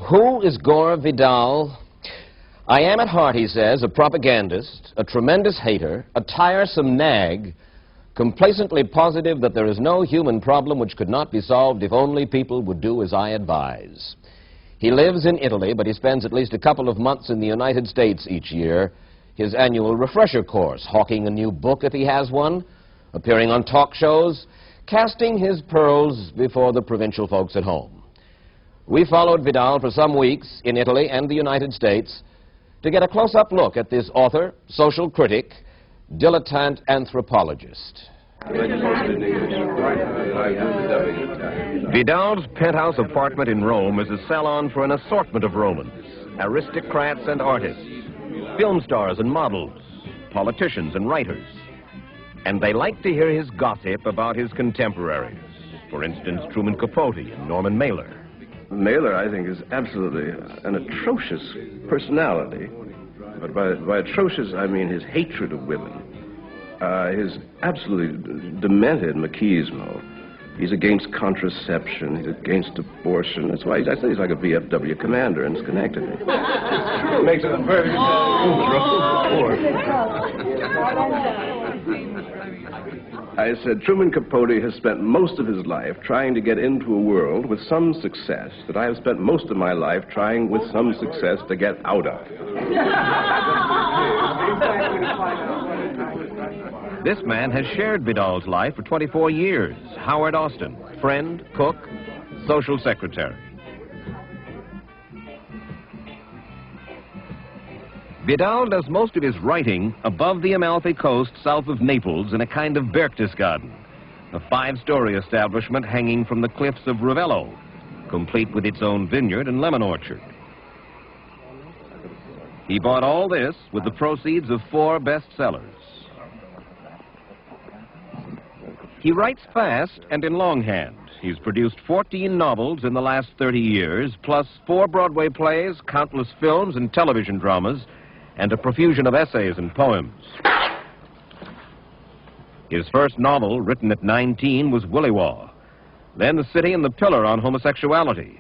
Who is Gore Vidal? I am at heart, he says, a propagandist, a tremendous hater, a tiresome nag, complacently positive that there is no human problem which could not be solved if only people would do as I advise. He lives in Italy, but he spends at least a couple of months in the United States each year, his annual refresher course, hawking a new book if he has one, appearing on talk shows, casting his pearls before the provincial folks at home. We followed Vidal for some weeks in Italy and the United States to get a close-up look at this author, social critic, dilettante anthropologist. Vidal's penthouse apartment in Rome is a salon for an assortment of Romans, aristocrats and artists, film stars and models, politicians and writers. And they like to hear his gossip about his contemporaries. For instance, Truman Capote and Norman Mailer. Mailer, I think, is absolutely an atrocious personality. But by atrocious, I mean his hatred of women, his absolutely demented machismo. He's against contraception, he's against abortion. That's why I say he's like a VFW commander in Schenectady. It makes it a very I said, Truman Capote has spent most of his life trying to get into a world with some success that I have spent most of my life trying with some success to get out of. This man has shared Vidal's life for 24 years. Howard Austin, friend, cook, social secretary. Vidal does most of his writing above the Amalfi Coast south of Naples in a kind of Berchtesgaden, a 5-story establishment hanging from the cliffs of Ravello, complete with its own vineyard and lemon orchard. He bought all this with the proceeds of 4 bestsellers. He writes fast and in longhand. He's produced 14 novels in the last 30 years, plus 4 Broadway plays, countless films and television dramas, and a profusion of essays and poems. His first novel, written at 19, was Willywaw. Then The City and the Pillar on homosexuality,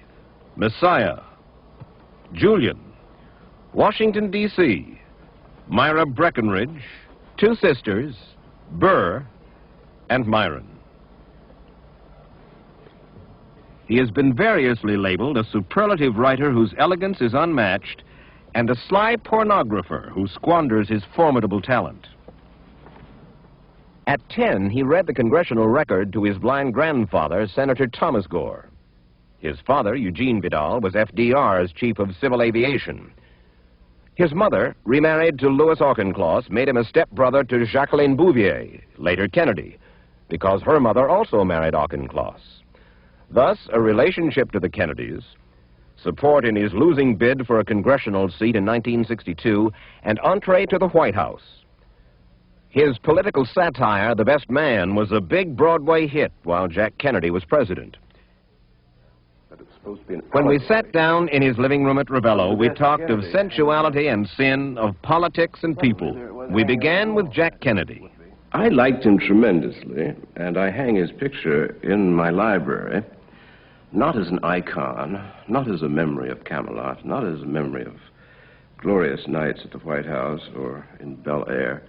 Messiah, Julian, Washington, D.C., Myra Breckenridge, 2 Sisters, Burr, and Myron. He has been variously labeled a superlative writer whose elegance is unmatched and a sly pornographer who squanders his formidable talent. At 10, he read the congressional record to his blind grandfather, Senator Thomas Gore. His father, Eugene Vidal, was FDR's chief of civil aviation. His mother, remarried to Louis Auchincloss, made him a stepbrother to Jacqueline Bouvier, later Kennedy, because her mother also married Auchincloss. Thus, a relationship to the Kennedys, support in his losing bid for a congressional seat in 1962, and entree to the White House. His political satire, The Best Man, was a big Broadway hit while Jack Kennedy was president. When we sat down in his living room at Ravello, we talked of sensuality and sin, of politics and people. We began with Jack Kennedy. I liked him tremendously, and I hang his picture in my library. Not as an icon, not as a memory of Camelot, not as a memory of glorious nights at the White House or in Bel Air,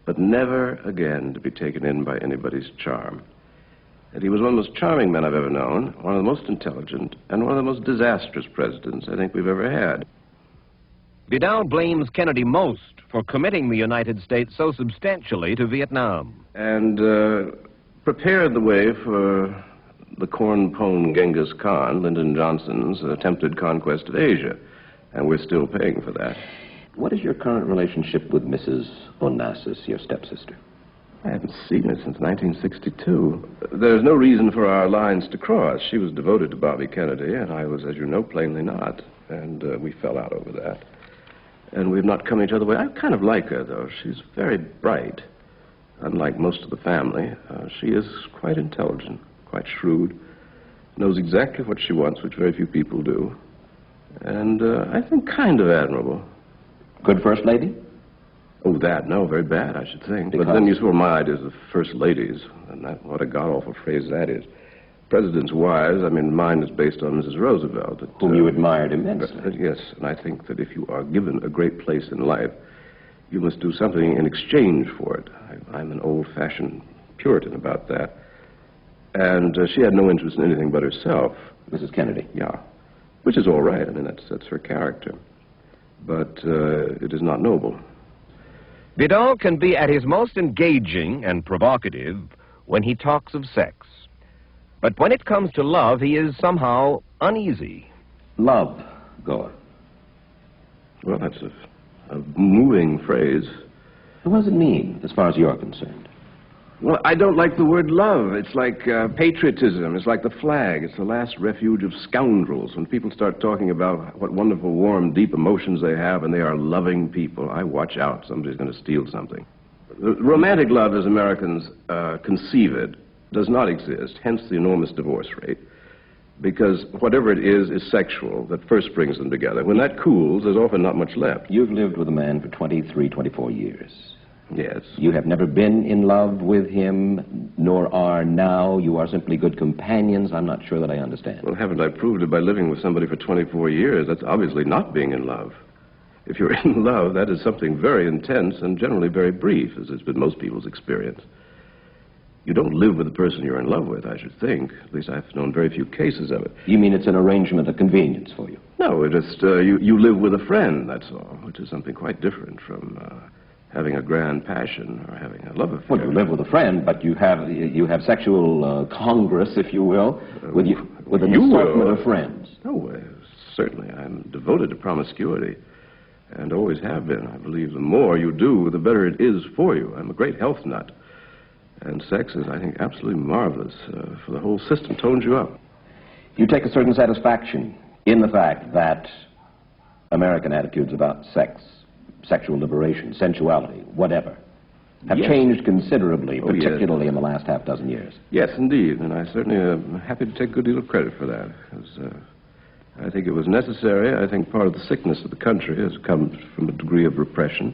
but never again to be taken in by anybody's charm. And he was one of the most charming men I've ever known, one of the most intelligent, and one of the most disastrous presidents I think we've ever had. Vidal blames Kennedy most for committing the United States so substantially to Vietnam. And prepared the way for the corn-pone Genghis Khan, Lyndon Johnson's attempted conquest of Asia, and we're still paying for that. What is your current relationship with Mrs. Onassis, your stepsister? I haven't seen her since 1962. There's no reason for our lines to cross. She was devoted to Bobby Kennedy, and I was, as you know, plainly not, and we fell out over that. And we've not come each other way. I kind of like her, though. She's very bright. Unlike most of the family, she is quite intelligent, quite shrewd, knows exactly what she wants, which very few people do, and I think kind of admirable. Good first lady? Oh, that? No, very bad, I should think. Because? But then you saw my ideas of first ladies, and that, what a god-awful phrase that is. presidents' wives, I mean, mine is based on Mrs. Roosevelt. Whom you admired immensely. Yes, and I think that if you are given a great place in life, you must do something in exchange for it. I'm an old-fashioned Puritan about that. And she had no interest in anything but herself. Mrs. Kennedy. Yeah, which is all right. I mean, that's her character. But it is not noble. Vidal can be at his most engaging and provocative when he talks of sex. But when it comes to love, he is somehow uneasy. Love, Gore. Well, that's a moving phrase. What does it mean, as far as you're concerned? Well, I don't like the word love. It's like patriotism. It's like the flag. It's the last refuge of scoundrels. When people start talking about what wonderful, warm, deep emotions they have, and they are loving people, I watch out. Somebody's going to steal something. Romantic love, as Americans conceive it, does not exist, hence the enormous divorce rate, because whatever it is sexual that first brings them together. When that cools, there's often not much left. You've lived with a man for 23, 24 years. Yes. You have never been in love with him, nor are now. You are simply good companions. I'm not sure that I understand. Well, haven't I proved it by living with somebody for 24 years? That's obviously not being in love. If you're in love, that is something very intense and generally very brief, as has been most people's experience. You don't live with the person you're in love with, I should think. At least I've known very few cases of it. You mean it's an arrangement of convenience for you? No, it just, you live with a friend, that's all, which is something quite different from having a grand passion or having a love affair. Well, you live with a friend, but you have sexual congress, if you will, with an assortment of friends. Oh, certainly. I'm devoted to promiscuity, and always have been. I believe the more you do, the better it is for you. I'm a great health nut. And sex is, I think, absolutely marvelous for the whole system. Tones you up. You take a certain satisfaction in the fact that American attitudes about sex, sexual liberation, sensuality, whatever, have changed considerably, particularly in the last half dozen years. Yes, indeed. And I certainly am happy to take a good deal of credit for that. Because I think it was necessary. I think part of the sickness of the country has come from a degree of repression.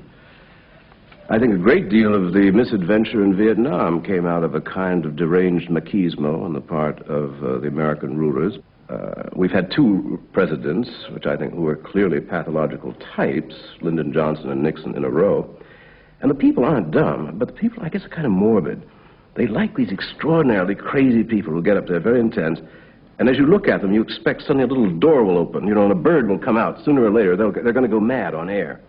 I think a great deal of the misadventure in Vietnam came out of a kind of deranged machismo on the part of the American rulers. We've had two presidents, which I think were clearly pathological types, Lyndon Johnson and Nixon in a row. And the people aren't dumb, but the people, I guess, are kind of morbid. They like these extraordinarily crazy people who get up there, very intense, and as you look at them, you expect suddenly a little door will open, and a bird will come out. Sooner or later, they're going to go mad on air.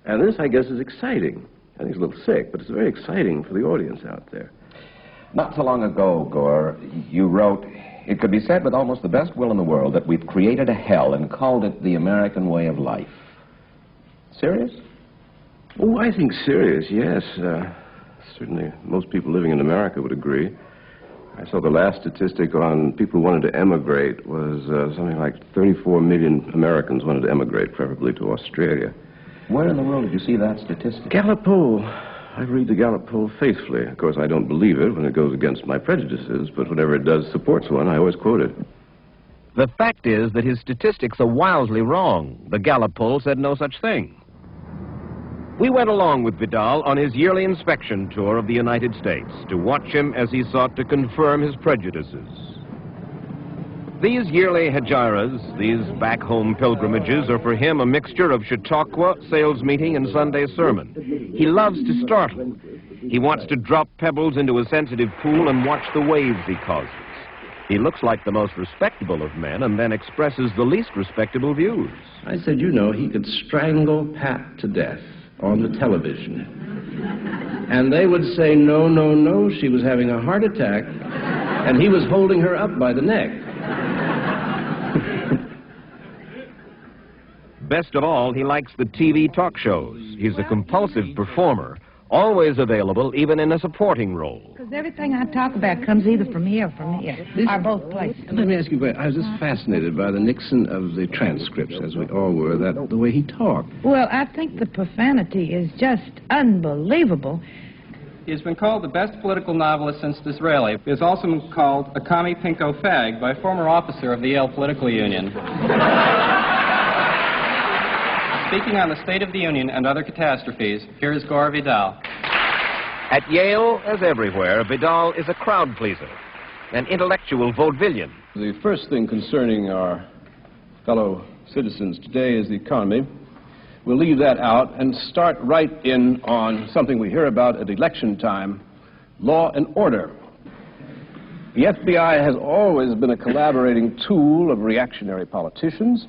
And this, I guess, is exciting. I think it's a little sick, but it's very exciting for the audience out there. Not so long ago, Gore, you wrote, "It could be said with almost the best will in the world that we've created a hell and called it the American way of life." Serious? Oh, I think serious, yes. Certainly most people living in America would agree. I saw the last statistic on people who wanted to emigrate was something like 34 million Americans wanted to emigrate, preferably to Australia. Where in the world did you see that statistic? Gallup poll. I read the Gallup poll faithfully. Of course, I don't believe it when it goes against my prejudices, but whenever it does supports one, I always quote it. The fact is that his statistics are wildly wrong. The Gallup poll said no such thing. We went along with Vidal on his yearly inspection tour of the United States to watch him as he sought to confirm his prejudices. These yearly hegiras, these back-home pilgrimages, are for him a mixture of Chautauqua, sales meeting, and Sunday sermon. He loves to startle. He wants to drop pebbles into a sensitive pool and watch the waves he causes. He looks like the most respectable of men and then expresses the least respectable views. I said, he could strangle Pat to death on the television. And they would say, no, no, no, she was having a heart attack, and he was holding her up by the neck. Best of all, he likes the TV talk shows. He's a compulsive performer, always available, even in a supporting role. Because everything I talk about comes either from here or from here, or both places. Let me ask you, I was just fascinated by the Nixon of the transcripts, as we all were, the way he talked. Well, I think the profanity is just unbelievable. He's been called the best political novelist since Disraeli. He is also been called a commie pinko fag by a former officer of the Yale Political Union. Speaking on the State of the Union and other catastrophes, here is Gore Vidal. At Yale, as everywhere, Vidal is a crowd pleaser. an intellectual vaudevillian. The first thing concerning our fellow citizens today is the economy. We'll leave that out and start right in on something we hear about at election time, law and order. The FBI has always been a collaborating tool of reactionary politicians.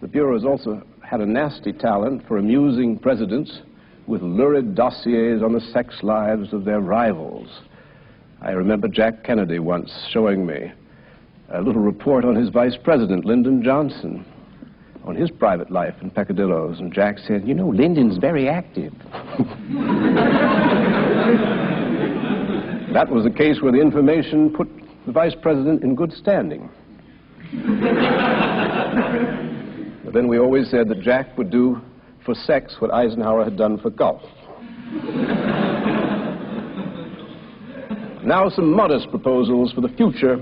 The Bureau has also had a nasty talent for amusing presidents with lurid dossiers on the sex lives of their rivals. I remember Jack Kennedy once showing me a little report on his vice president, Lyndon Johnson, on his private life in peccadillos, and Jack said, "You know, Lyndon's very active." That was a case where the information put the vice president in good standing. But then we always said that Jack would do for sex what Eisenhower had done for golf. Now some modest proposals for the future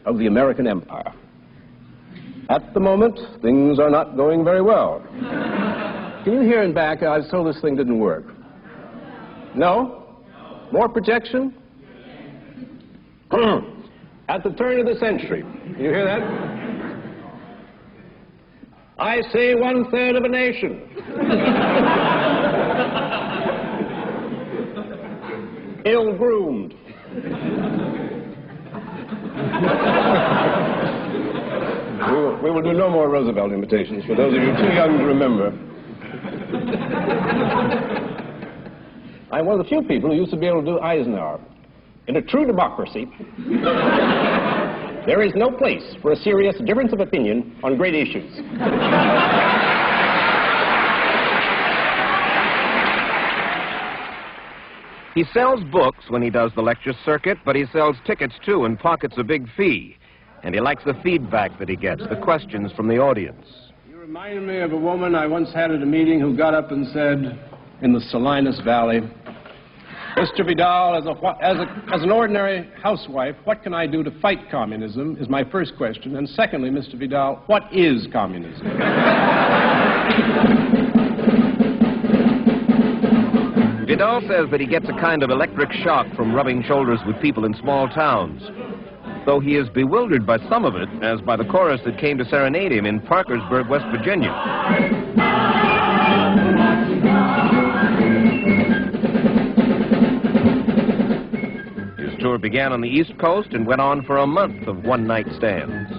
of the American empire. At the moment, things are not going very well. Can you hear in back? I was told this thing didn't work. No? More projection? At the turn of the century. Can you hear that? I say 1/3 of a nation. Ill-groomed. We will do no more Roosevelt imitations for those of you too young to remember. I'm one of the few people who used to be able to do Eisenhower. In a true democracy, there is no place for a serious difference of opinion on great issues. He sells books when he does the lecture circuit, but he sells tickets too and pockets a big fee. And he likes the feedback that he gets, the questions from the audience. You reminded me of a woman I once had at a meeting who got up and said, in the Salinas Valley, "Mr. Vidal, as an ordinary housewife, what can I do to fight communism?" is my first question. And secondly, Mr. Vidal, what is communism? Vidal says that he gets a kind of electric shock from rubbing shoulders with people in small towns, though he is bewildered by some of it, as by the chorus that came to serenade him in Parkersburg, West Virginia. His tour began on the East Coast and went on for a month of one-night stands.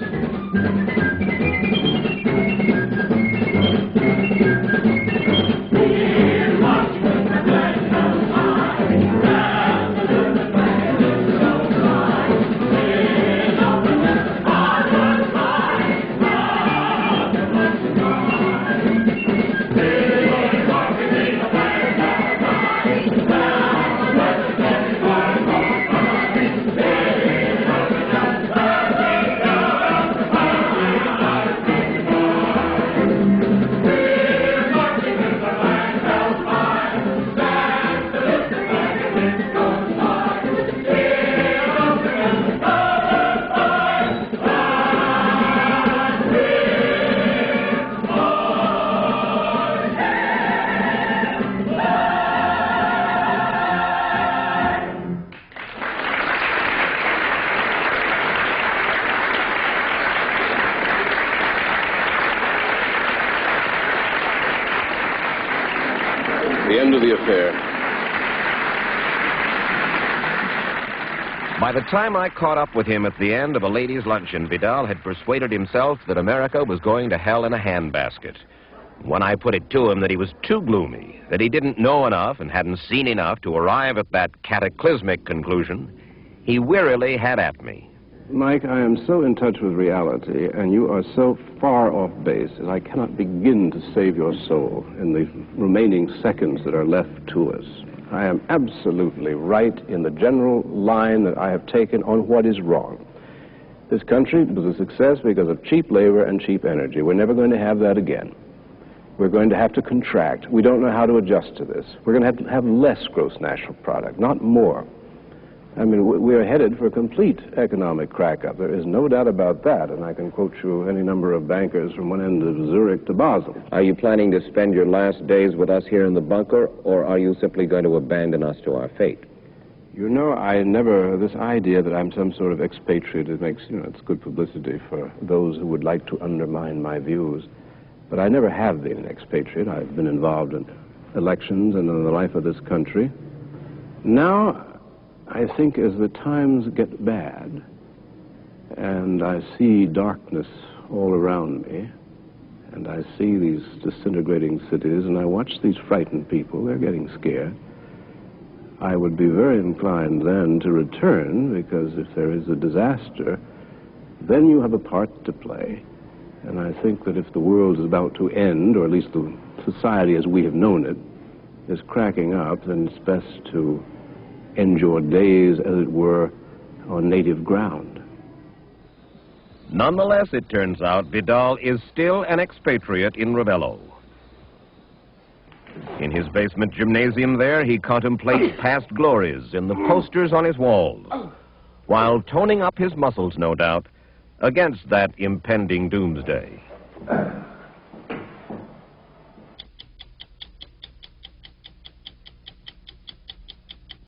The end of the affair. By the time I caught up with him at the end of a ladies' luncheon, Vidal had persuaded himself that America was going to hell in a handbasket. When I put it to him that he was too gloomy, that he didn't know enough and hadn't seen enough to arrive at that cataclysmic conclusion, he wearily had at me. Mike, I am so in touch with reality, and you are so far off base that I cannot begin to save your soul in the remaining seconds that are left to us. I am absolutely right in the general line that I have taken on what is wrong. This country was a success because of cheap labor and cheap energy. We're never going to have that again. We're going to have to contract. We don't know how to adjust to this. We're going to have less gross national product, not more. I mean, we are headed for a complete economic crack-up. There is no doubt about that, and I can quote you any number of bankers from one end of Zurich to Basel. Are you planning to spend your last days with us here in the bunker, or are you simply going to abandon us to our fate? You know, I never, this idea that I'm some sort of expatriate, it makes, it's good publicity for those who would like to undermine my views. But I never have been an expatriate. I've been involved in elections and in the life of this country. Now, I think as the times get bad, and I see darkness all around me, and I see these disintegrating cities, and I watch these frightened people, they're getting scared, I would be very inclined then to return, because if there is a disaster, then you have a part to play. And I think that if the world is about to end, or at least the society as we have known it is cracking up, then it's best to end your days, as it were, on native ground. Nonetheless, it turns out, Vidal is still an expatriate in Ravello. In his basement gymnasium there, he contemplates past glories in the posters on his walls, while toning up his muscles, no doubt, against that impending doomsday.